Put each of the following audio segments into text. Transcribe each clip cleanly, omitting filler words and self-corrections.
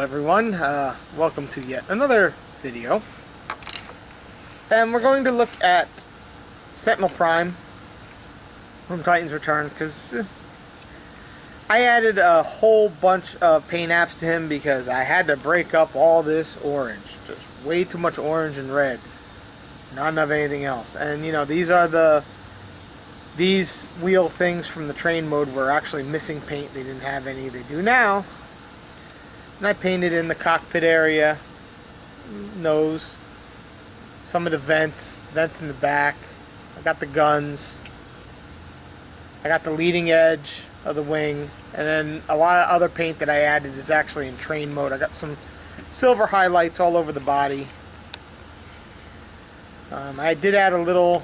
everyone, welcome to yet another video, and we're going to look at Sentinel Prime from Titan's Return, because I added a whole bunch of paint apps to him because I had to break up all this orange. Just way too much orange and red, not enough anything else. And you know, these wheel things from the train mode were actually missing paint. They didn't have any. They do now. And I painted in the cockpit area, nose, some of the vents in the back. I got the guns. I got the leading edge of the wing. And then a lot of other paint that I added is actually in train mode. I got some silver highlights all over the body. I did add his little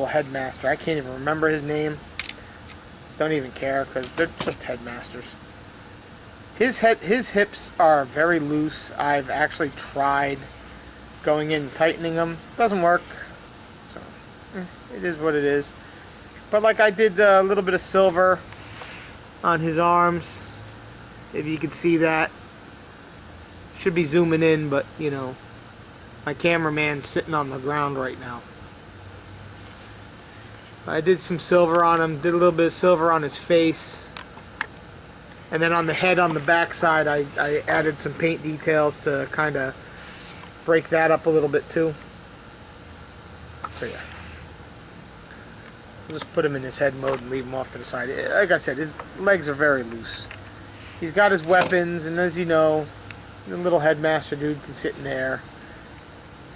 headmaster. I can't even remember his name. Don't even care because they're just headmasters. His hips are very loose. I've actually tried going in and tightening them. Doesn't work. So it is what it is. But like I did a little bit of silver on his arms. If you can see that. Should be zooming in, but you know, my cameraman's sitting on the ground right now. I did some silver on him. Did a little bit of silver on his face. And then on the head, on the back side, I added some paint details to kind of break that up a little bit too. So yeah. We'll just put him in his head mode and leave him off to the side. Like I said, his legs are very loose. He's got his weapons, and as you know, the little headmaster dude can sit in there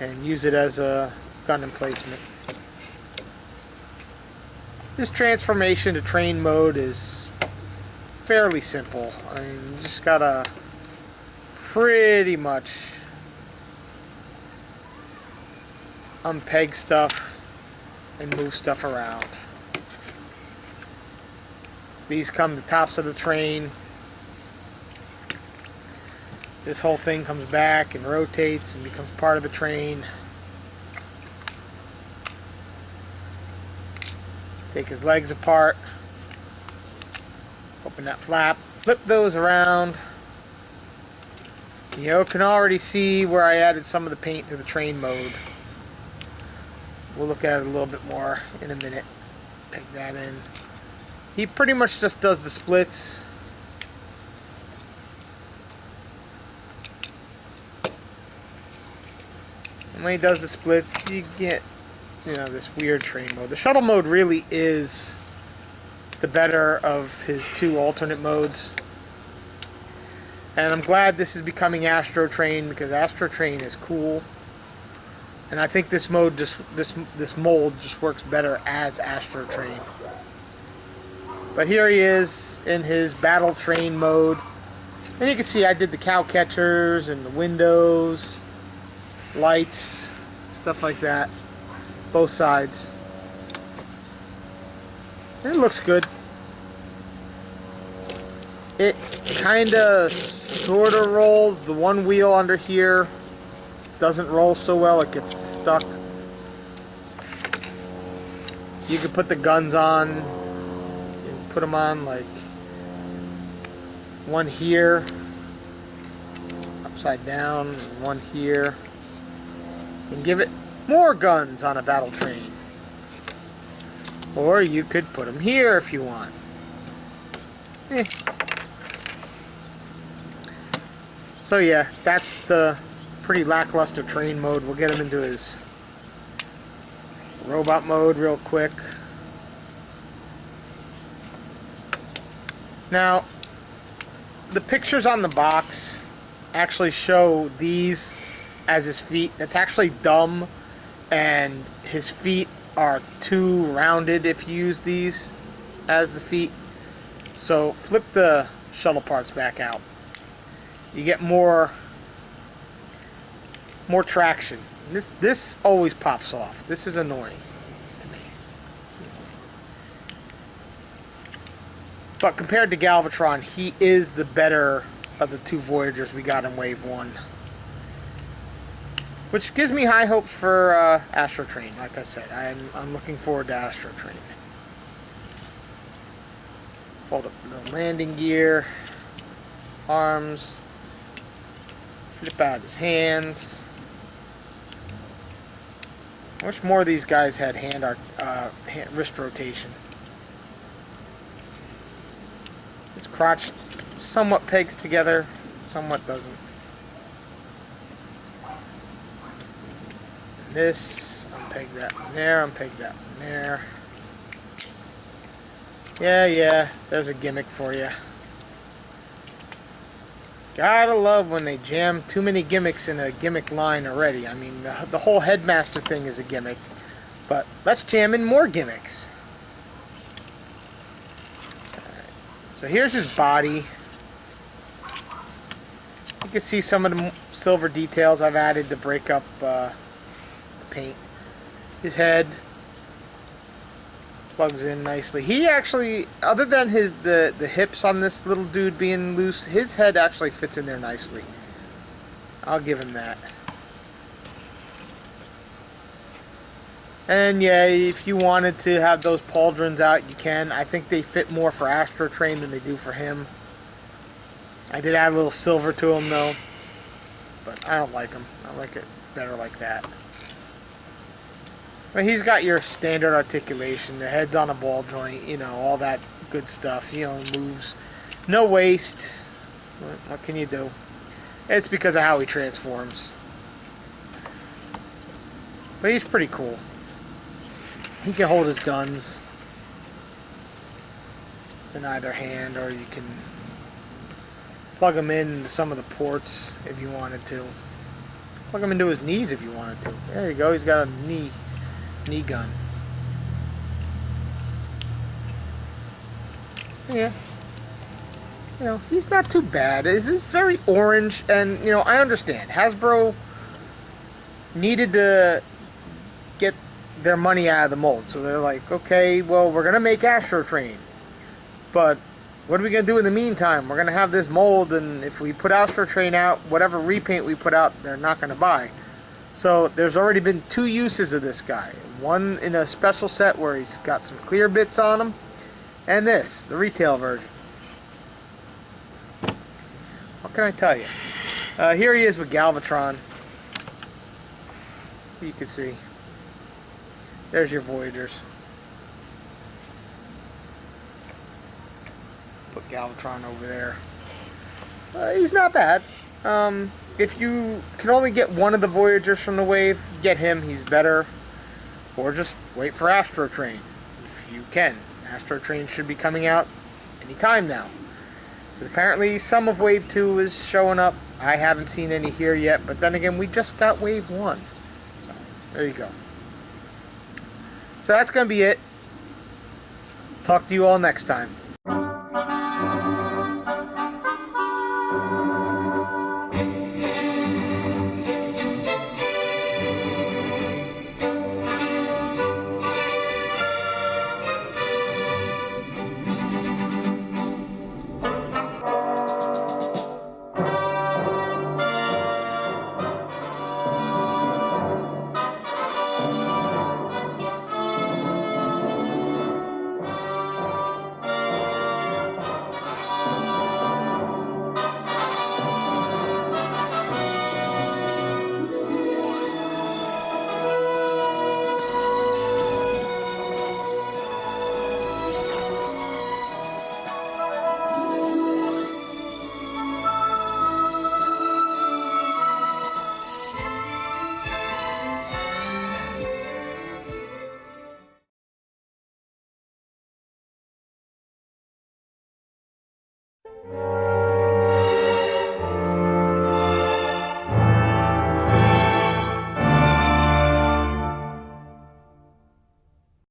and use it as a gun emplacement. This transformation to train mode is fairly simple. I mean, you just gotta pretty much unpeg stuff and move stuff around. These come the tops of the train. This whole thing comes back and rotates and becomes part of the train. Take his legs apart. Open that flap, flip those around. You know, can already see where I added some of the paint to the train mode. We'll look at it a little bit more in a minute. Peg that in. He pretty much just does the splits. And when he does the splits, you get, you know, this weird train mode. The shuttle mode really is the better of his two alternate modes. And I'm glad this is becoming Astro Train, because Astro Train is cool. And I think this mode this mold just works better as Astro Train. But here he is in his battle train mode. And you can see I did the cow catchers and the windows, lights, stuff like that. Both sides. It looks good. It kinda sorta rolls. The one wheel under here doesn't roll so well, it gets stuck. You could put the guns on and put them on, like one here upside down, and one here, and give it more guns on a battle train. Or you could put them here if you want. So yeah, that's the pretty lackluster train mode. We'll get him into his robot mode real quick. Now, the pictures on the box actually show these as his feet. That's actually dumb, and his feet are too rounded if you use these as the feet. So flip the shuttle parts back out. You get more traction. This always pops off. This is annoying to me. But compared to Galvatron, he is the better of the two Voyagers we got in Wave 1. Which gives me high hopes for Astro Train. Like I said, I'm looking forward to Astro Train. Fold up the landing gear, arms, Flip out his hands. I wish more of these guys had wrist rotation. His crotch somewhat pegs together, somewhat doesn't. And this, unpeg that from there, unpeg that from there. Yeah, there's a gimmick for you. Gotta love when they jam too many gimmicks in a gimmick line already. I mean, the whole headmaster thing is a gimmick, but let's jam in more gimmicks. So here's his body. You can see some of the silver details I've added to break up the paint. His head plugs in nicely. He actually, other than the hips on this little dude being loose, his head actually fits in there nicely. I'll give him that. And yeah, if you wanted to have those pauldrons out, you can. I think they fit more for Astro Train than they do for him. I did add a little silver to them though, but I don't like them. I like it better like that. But he's got your standard articulation. The head's on a ball joint, you know, all that good stuff. You know, moves. No waist. What can you do? It's because of how he transforms. But he's pretty cool. He can hold his guns in either hand, or you can plug them into some of the ports if you wanted to. Plug them into his knees if you wanted to. There you go. He's got a knee gun. Yeah. You know, he's not too bad. He's very orange, and you know, I understand. Hasbro needed to get their money out of the mold, so they're like, okay, well, we're gonna make Astro Train, but what are we gonna do in the meantime? We're gonna have this mold, and if we put Astro Train out, whatever repaint we put out, they're not gonna buy. So there's already been 2 uses of this guy. One in a special set where he's got some clear bits on him, and this, the retail version. What can I tell you? Here he is with Galvatron. You can see. There's your Voyagers. Put Galvatron over there. He's not bad. If you can only get one of the Voyagers from the wave, get him. He's better. Or just wait for Astro Train, if you can. Astro Train should be coming out anytime now. Because apparently some of Wave 2 is showing up. I haven't seen any here yet, but then again, we just got Wave 1. So, there you go. So that's going to be it. Talk to you all next time.